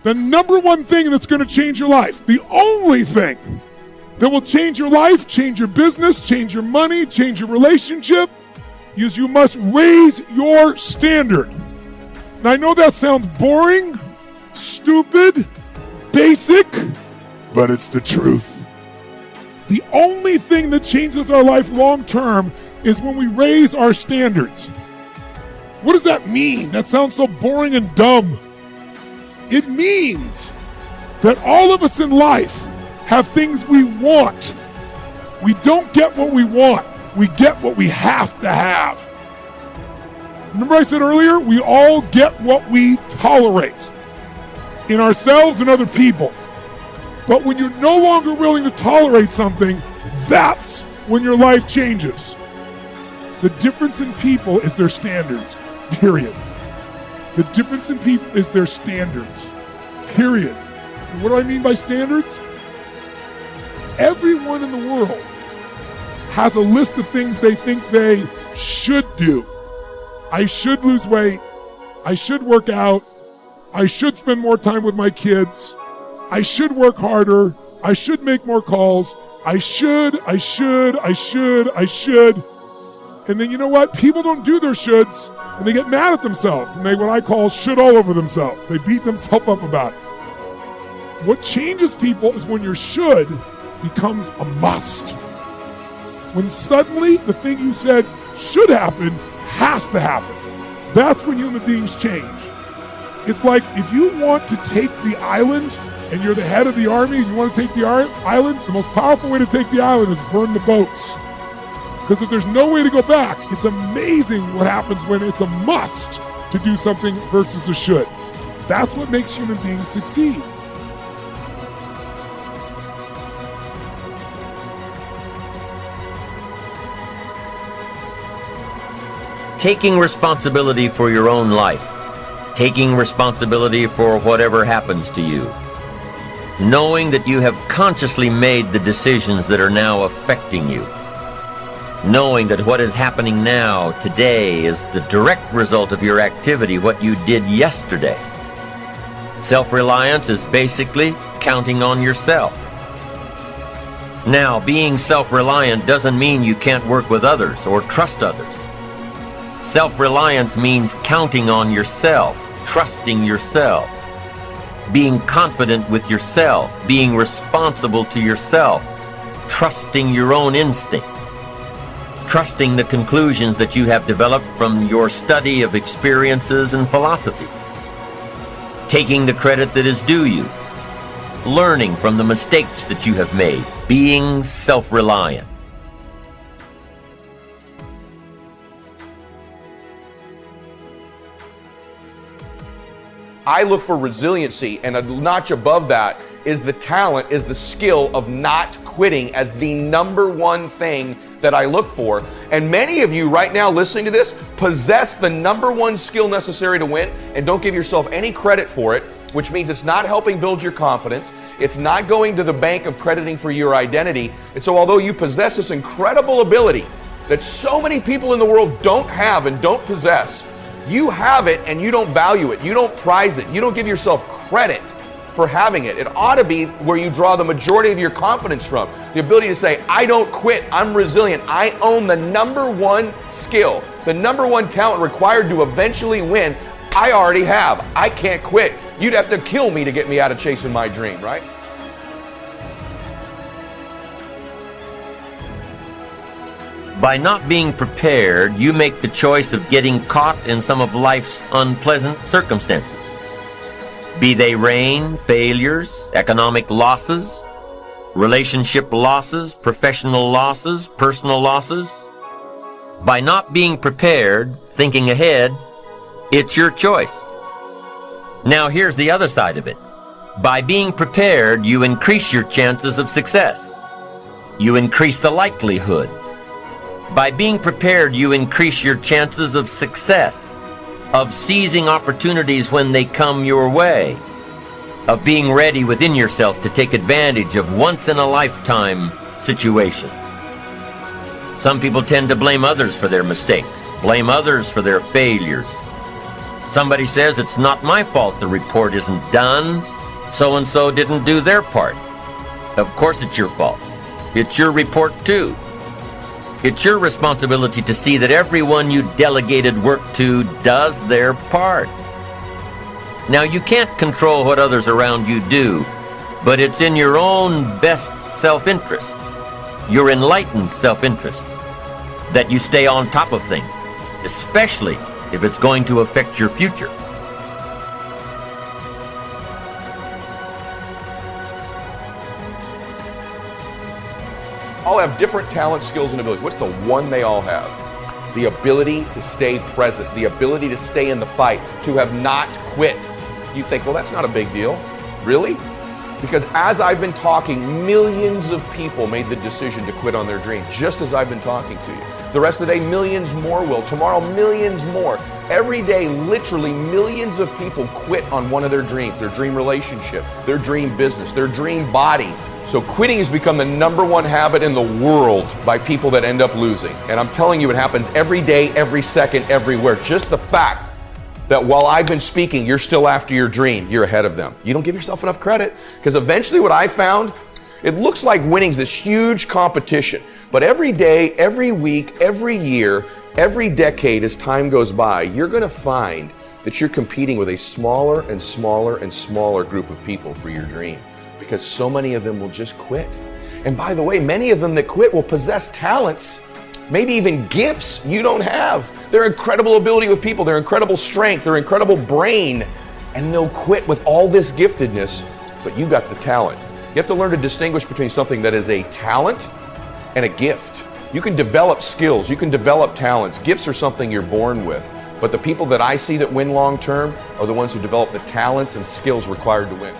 The number one thing that's going to change your life, the only thing that will change your life, change your business, change your money, change your relationship, is you must raise your standard. Now I know that sounds boring, stupid, basic, but it's the truth. The only thing that changes our life long term is when we raise our standards. What does that mean? That sounds so boring and dumb. It means that all of us in life have things we want. We don't get what we want. We get what we have to have. Remember I said earlier, we all get what we tolerate in ourselves and other people. But when you're no longer willing to tolerate something, that's when your life changes. The difference in people is their standards, period. The difference in people is their standards, period. And what do I mean by standards? Everyone in the world has a list of things they think they should do. I should lose weight. I should work out. I should spend more time with my kids. I should work harder. I should make more calls. I should. And then you know what? People don't do their shoulds and they get mad at themselves and they what I call should all over themselves. They beat themselves up about it. What changes people is when your should becomes a must. When suddenly the thing you said should happen has to happen. That's when human beings change. It's like if you want to take the island and you're the head of the army and you want to take the island, the most powerful way to take the island is burn the boats. Because if there's no way to go back, it's amazing what happens when it's a must to do something versus a should. That's what makes human beings succeed. Taking responsibility for your own life. Taking responsibility for whatever happens to you. Knowing that you have consciously made the decisions that are now affecting you. Knowing that what is happening now, today, is the direct result of your activity, what you did yesterday. Self-reliance is basically counting on yourself. Now, being self-reliant doesn't mean you can't work with others or trust others. Self-reliance means counting on yourself, trusting yourself, being confident with yourself, being responsible to yourself, trusting your own instincts, trusting the conclusions that you have developed from your study of experiences and philosophies, taking the credit that is due you, learning from the mistakes that you have made, being self-reliant. I look for resiliency, and a notch above that is the talent, is the skill of not quitting as the number one thing that I look for. And many of you right now listening to this possess the number one skill necessary to win and don't give yourself any credit for it, which means it's not helping build your confidence. It's not going to the bank of crediting for your identity. And so although you possess this incredible ability that so many people in the world don't have and don't possess, you have it and you don't value it. You don't prize it. You don't give yourself credit for having it. It ought to be where you draw the majority of your confidence from. The ability to say, I don't quit. I'm resilient. I own the number one skill, the number one talent required to eventually win. I already have. I can't quit. You'd have to kill me to get me out of chasing my dream, right? By not being prepared, you make the choice of getting caught in some of life's unpleasant circumstances. Be they rain, failures, economic losses, relationship losses, professional losses, personal losses. By not being prepared, thinking ahead, it's your choice. Now here's the other side of it. By being prepared, you increase your chances of success. You increase the likelihood. By being prepared, you increase your chances of success, of seizing opportunities when they come your way, of being ready within yourself to take advantage of once-in-a-lifetime situations. Some people tend to blame others for their mistakes, blame others for their failures. Somebody says it's not my fault the report isn't done. So-and-so didn't do their part. Of course it's your fault. It's your report too. It's your responsibility to see that everyone you delegated work to does their part. Now, you can't control what others around you do, but it's in your own best self-interest, your enlightened self-interest, that you stay on top of things, especially if it's going to affect your future. All have different talents, skills, and abilities. What's the one they all have? The ability to stay present, the ability to stay in the fight, to have not quit. You think, well, that's not a big deal. Really? Because as I've been talking, millions of people made the decision to quit on their dream, just as I've been talking to you. The rest of the day, millions more will. Tomorrow, millions more. Every day, literally millions of people quit on one of their dreams, their dream relationship, their dream business, their dream body. So quitting has become the #1 habit in the world by people that end up losing. And I'm telling you, it happens every day, every second, everywhere. Just the fact that while I've been speaking, you're still after your dream, you're ahead of them. You don't give yourself enough credit, because eventually what I found, it looks like winning's this huge competition. But every day, every week, every year, every decade as time goes by, you're gonna find that you're competing with a smaller and smaller and smaller group of people for your dream, because so many of them will just quit. And by the way, many of them that quit will possess talents, maybe even gifts you don't have. Their incredible ability with people, their incredible strength, their incredible brain, and they'll quit with all this giftedness, but you got the talent. You have to learn to distinguish between something that is a talent and a gift. You can develop skills, you can develop talents. Gifts are something you're born with, but the people that I see that win long term are the ones who develop the talents and skills required to win.